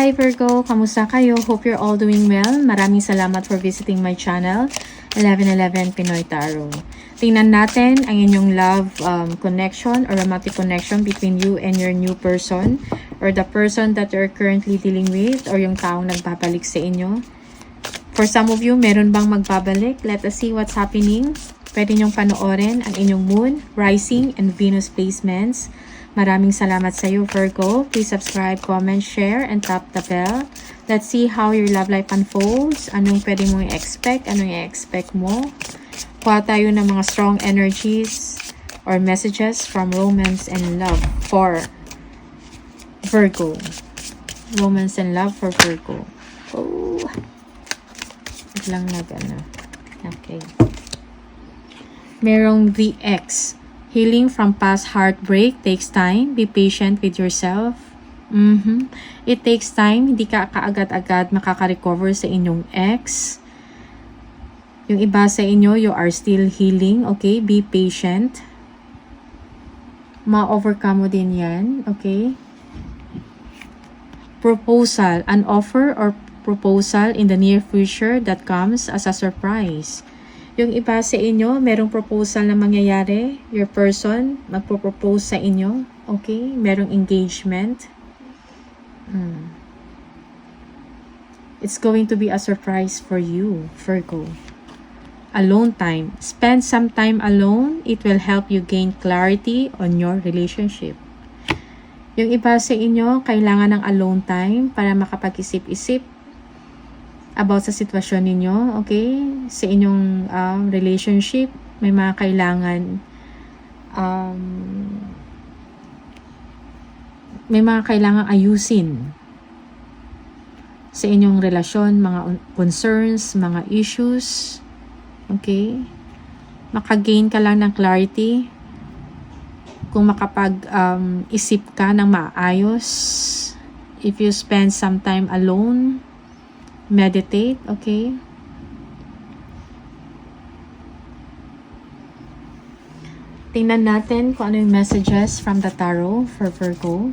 Hi Virgo, kamusta kayo? Hope you're all doing well. Maraming salamat for visiting my channel, 1111 Pinoy Tarot. Tingnan natin ang inyong love connection or romantic connection between you and your new person or the person that you're currently dealing with or yung taong nagbabalik sa inyo. For some of you, meron bang magbabalik? Let us see what's happening. Pwede nyong panoorin ang inyong moon, rising, and Venus placements. Maraming salamat sa iyo, Virgo. Please subscribe, comment, share, and tap the bell. Let's see how your love life unfolds. Anong pwede mong i-expect? Anong i-expect mo? Kuha tayo ng mga strong energies or messages from romance and love for Virgo. Romance and love for Virgo. Oh. Wait lang ano. Okay. Merong the X. Healing from past heartbreak takes time. Be patient with yourself. It takes time. Hindi ka kaagad-agad makaka-recover sa inyong ex. Yung iba sa inyo, you are still healing. Okay? Be patient. Ma-overcome mo din yan. Okay? Proposal. An offer or proposal in the near future that comes as a surprise. Yung iba sa inyo, merong proposal na mangyayari. Your person, magpo-propose sa inyo. Okay? Merong engagement. It's going to be a surprise for you, Virgo. Alone time. Spend some time alone. It will help you gain clarity on your relationship. Yung iba sa inyo, kailangan ng alone time para makapag-isip-isip about sa sitwasyon ninyo, okay? Sa inyong relationship, may mga kailangan ayusin sa inyong relasyon, mga concerns, mga issues, okay? Makagain ka lang ng clarity kung makapag-isip ka ng maayos. If you spend some time alone, meditate, okay? Tingnan natin kung ano yung messages from the tarot for Virgo.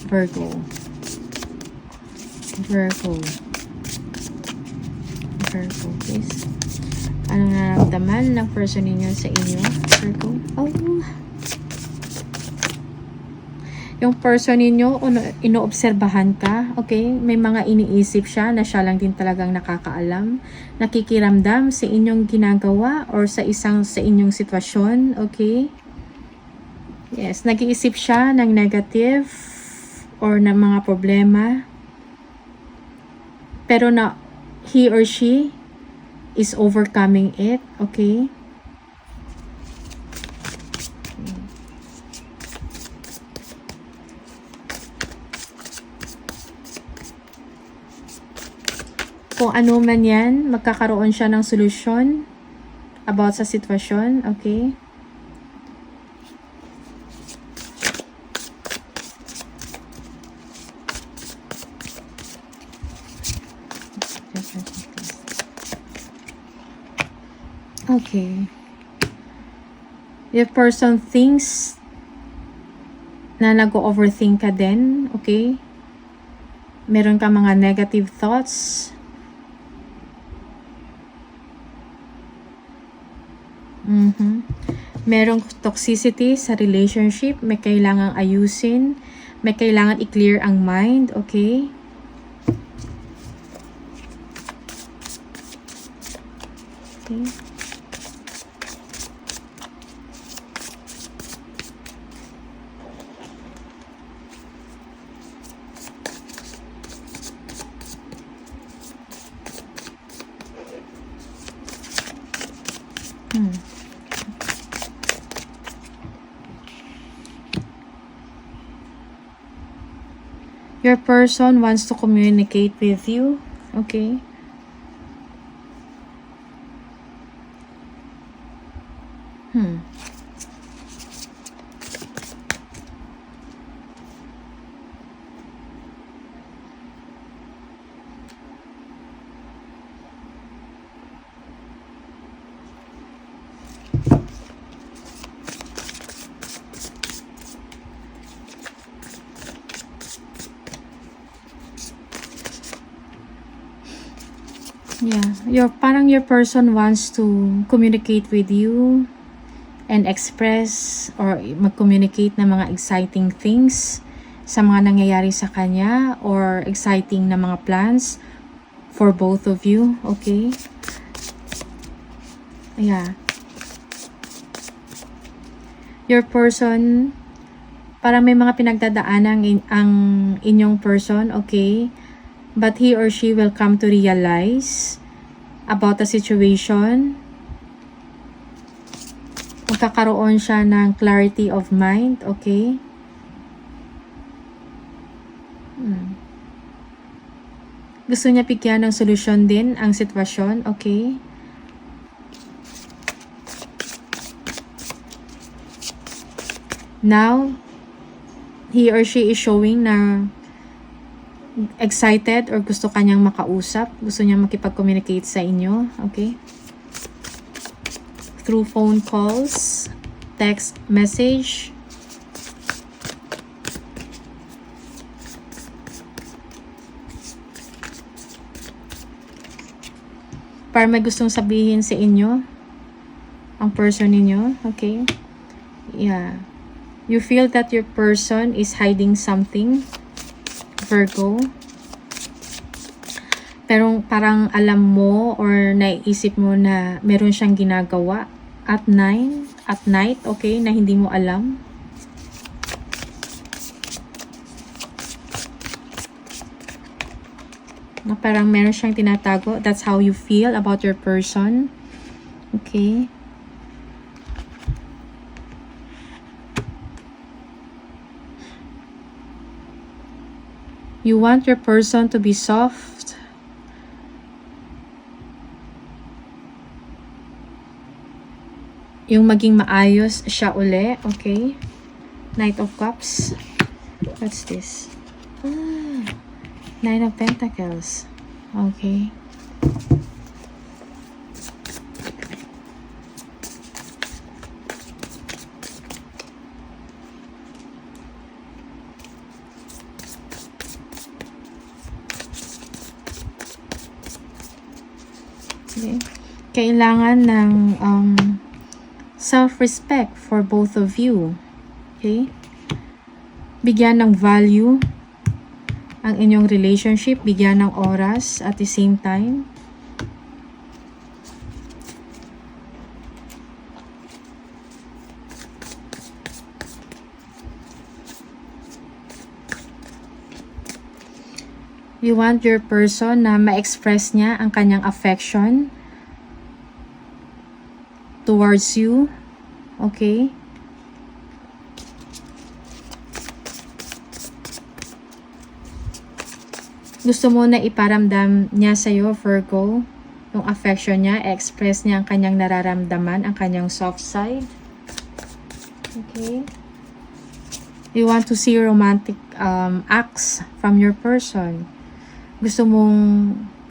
Virgo, please. Anong nararamdaman ng person ninyo sa inyo, Virgo? Oh. Yung person ninyo, inoobserbahan ka, okay? May mga iniisip siya na siya lang din talagang nakakaalam. Nakikiramdam sa inyong ginagawa or sa inyong sitwasyon, okay? Yes, nag-iisip siya ng negative or ng mga problema. Pero he or she is overcoming it, okay? Kung ano man yan, magkakaroon siya ng solusyon about sa sitwasyon, okay? Okay. If person thinks na nag-overthink ka din, okay? Meron ka mga negative thoughts. Merong toxicity sa relationship, may kailangang ayusin, may kailangan i-clear ang mind, okay? Okay. Your person wants to communicate with you, okay? parang your person wants to communicate with you and express or mag-communicate ng mga exciting things sa mga nangyayari sa kanya or exciting na mga plans for both of you, okay? Yeah. Your person, parang may mga pinagdadaanan ang inyong person, okay? But he or she will come to realize about the situation. Magkakaroon siya ng clarity of mind, okay? Gusto niya bigyan ng solusyon din ang sitwasyon, okay? Now, he or she is showing na excited or gusto kanyang makausap. Gusto niya makipag-communicate sa inyo. Okay? Through phone calls, text message. Para may gustong sabihin sa inyo ang person ninyo. Okay? Yeah. You feel that your person is hiding something, Virgo. Pero parang alam mo or naiisip mo na meron siyang ginagawa at night, okay, na hindi mo alam. Na parang meron siyang tinatago. That's how you feel about your person. Okay. You want your person to be soft. Yung maging maayos siya uli. Okay. Knight of Cups. What's this? Nine of Pentacles. Okay. Okay. Kailangan ng self-respect for both of you. Okay? Bigyan ng value ang inyong relationship, bigyan ng oras at the same time. You want your person na ma-express niya ang kanyang affection towards you. Okay? Gusto mo na iparamdam niya sa'yo, Virgo, yung affection niya, express niya ang kanyang nararamdaman, ang kanyang soft side. Okay? You want to see romantic acts from your person. Gusto mong,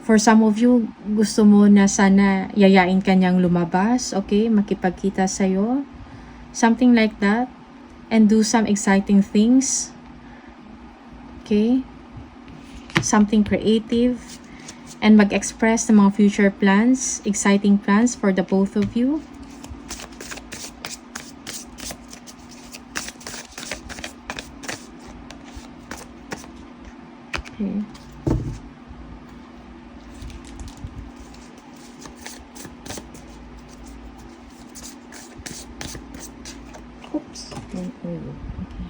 for some of you, gusto mo na sana yayain kanyang lumabas, okay? Makipagkita sa'yo. Something like that. And do some exciting things. Okay? Something creative. And mag-express ng mga future plans, exciting plans for the both of you. Okay. Okay.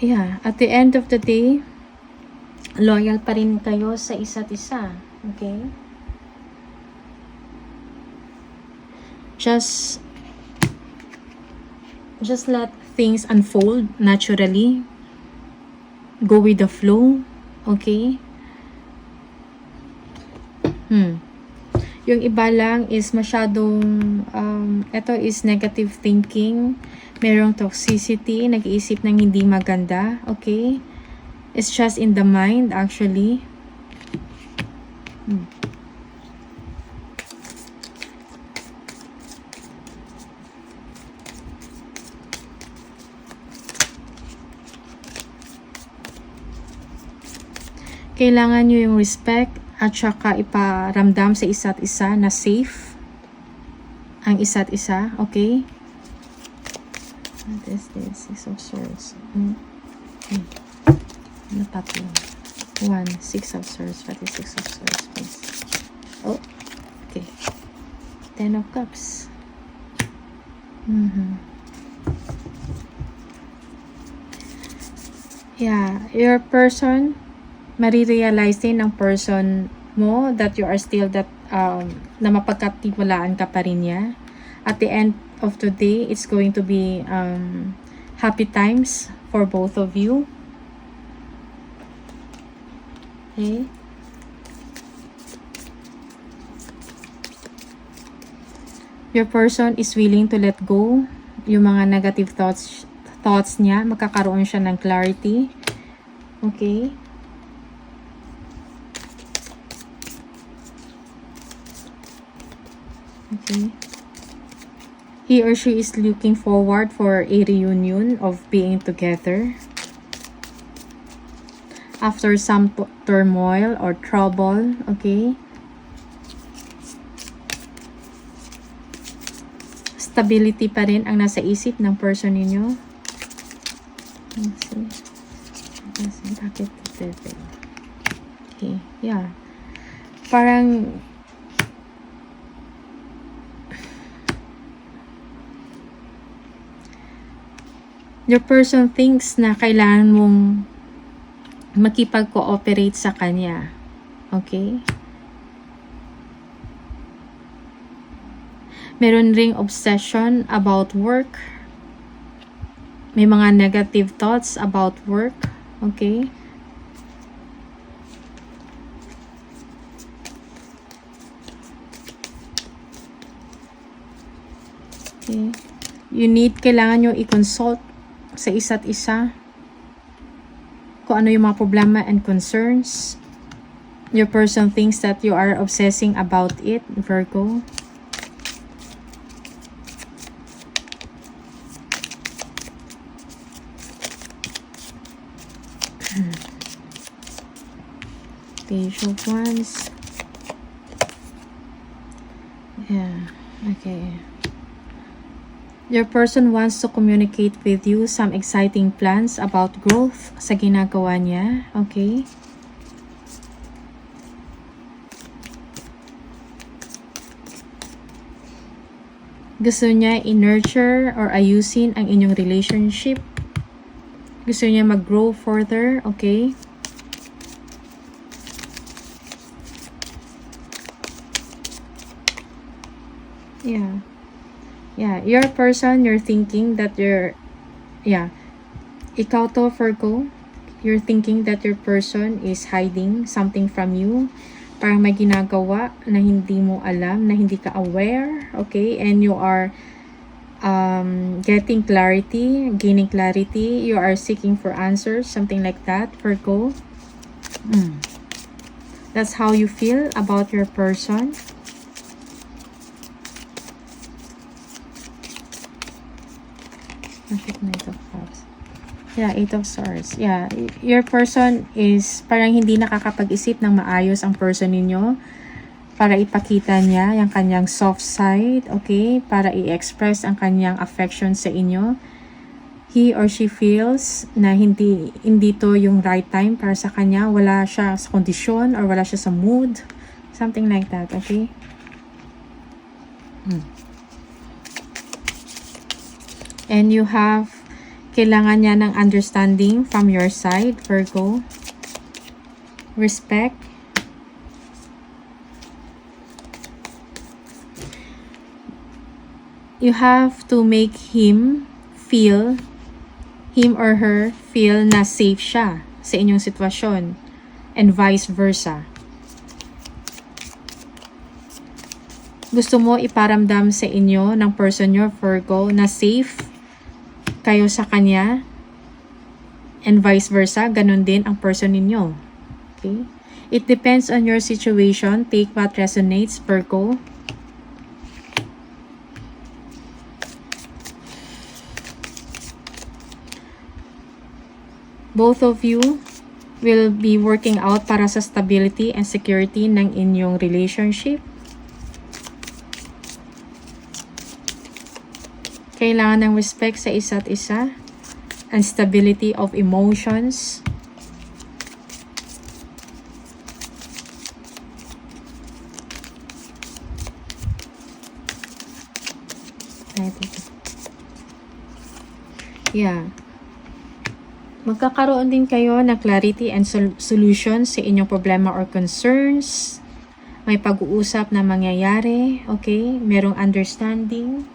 Yeah, at the end of the day, loyal pa rin kayo sa isa't isa. Okay? Just let things unfold naturally. Go with the flow. Okay? Yung iba lang is masyadong, ito is negative thinking. Merong toxicity, nag-iisip ng hindi maganda. Okay? It's just in the mind, actually. Kailangan nyo yung respect At saka iparamdam sa isa't isa na safe ang isa't isa, okay? What is this? Six of Swords. Okay. Ano tatlo? 1, 6 of Swords. What is 6 of Swords, please? Oh, okay. 10 of Cups. Yeah, your person, marirealize din ng person mo that you are still that, na mapagkatiwalaan ka pa rin niya. At the end of the day, it's going to be happy times for both of you. Okay? Your person is willing to let go yung mga negative thoughts niya. Magkakaroon siya ng clarity. Okay? Okay. He or she is looking forward for a reunion of being together. After some turmoil or trouble, okay? Stability pa rin ang nasa isip ng person ninyo. Let's see. Bakit ito? Okay, yeah. Parang your person thinks na kailangan mong makipag-cooperate sa kanya. Okay? Meron ring obsession about work. May mga negative thoughts about work. Okay? Okay. Kailangan nyo i-consult sa isa't isa kung ano yung mga problema and concerns. Your person thinks that you are obsessing about it, Virgo. Page of Wands. Yeah, okay. Your person wants to communicate with you some exciting plans about growth sa ginagawa niya. Okay? Gusto niya i-nurture or ayusin ang inyong relationship. Gusto niya mag-grow further. Okay? Yeah. Yeah, your person, you're thinking that ikaw to, Virgo, you're thinking that your person is hiding something from you. Parang may ginagawa na hindi mo alam, na hindi ka aware, okay? And you are getting clarity, gaining clarity. You are seeking for answers, something like that, Virgo. That's how you feel about your person. Knight of Cups. Yeah, 8 of Swords. Yeah, your person is parang hindi nakakapag-isip ng maayos ang person ninyo para ipakita niya yung kanyang soft side, okay? Para i-express ang kanyang affection sa inyo. He or she feels na hindi to yung right time para sa kanya. Wala siya sa kondisyon or wala siya sa mood. Something like that, okay? And you have, kailangan niya ng understanding from your side, Virgo. Respect. You have to make him or her feel na safe siya sa inyong sitwasyon. And vice versa. Gusto mo iparamdam sa inyo ng person nyo, Virgo, na safe kayo sa kanya, and vice versa, ganun din ang person ninyo. Okay? It depends on your situation. Take what resonates, Virgo. Both of you will be working out para sa stability and security ng inyong relationship. Kailangan ng respect sa isa't isa and stability of emotions. Yeah. Magkakaroon din kayo ng clarity and solution sa inyong problema or concerns. May pag-uusap na mangyayari. Okay? Merong understanding.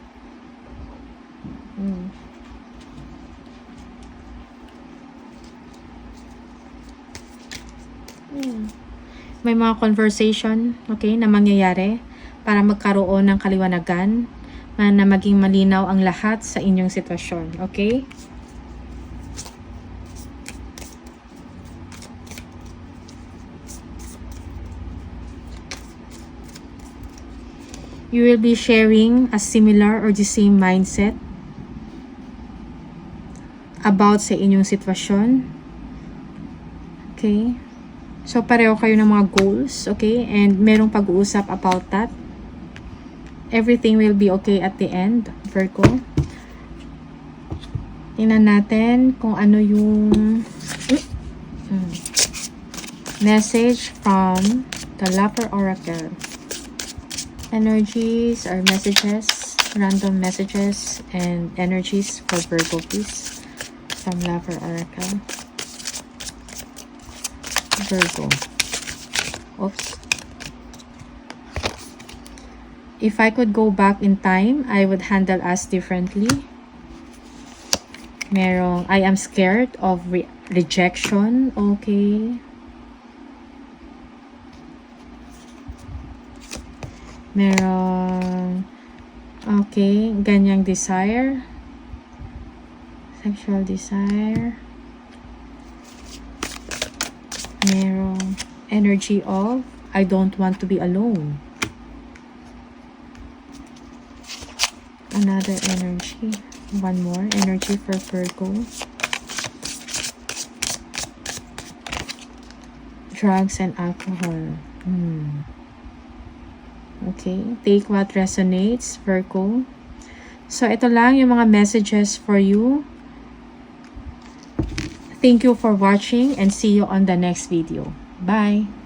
May mga conversation, okay, na mangyayari para magkaroon ng kaliwanagan na maging malinaw ang lahat sa inyong sitwasyon. Okay? You will be sharing a similar or the same mindset about sa inyong sitwasyon. Okay? So, pareho kayo ng mga goals, okay? And merong pag-uusap about that. Everything will be okay at the end, Virgo. Tingnan natin kung ano yung message from the Lover Oracle. Energies or messages, random messages and energies for Virgo, please. From Lover Oracle. Virgo. Oops. If I could go back in time, I would handle us differently. Merong, I am scared of rejection. Okay. Merong, okay, ganyang desire. Sexual desire. Merong energy of I don't want to be alone. Another energy. One more energy for Virgo. Drugs and alcohol. Okay. Take what resonates, Virgo. So, ito lang yung mga messages for you. Thank you for watching and see you on the next video. Bye!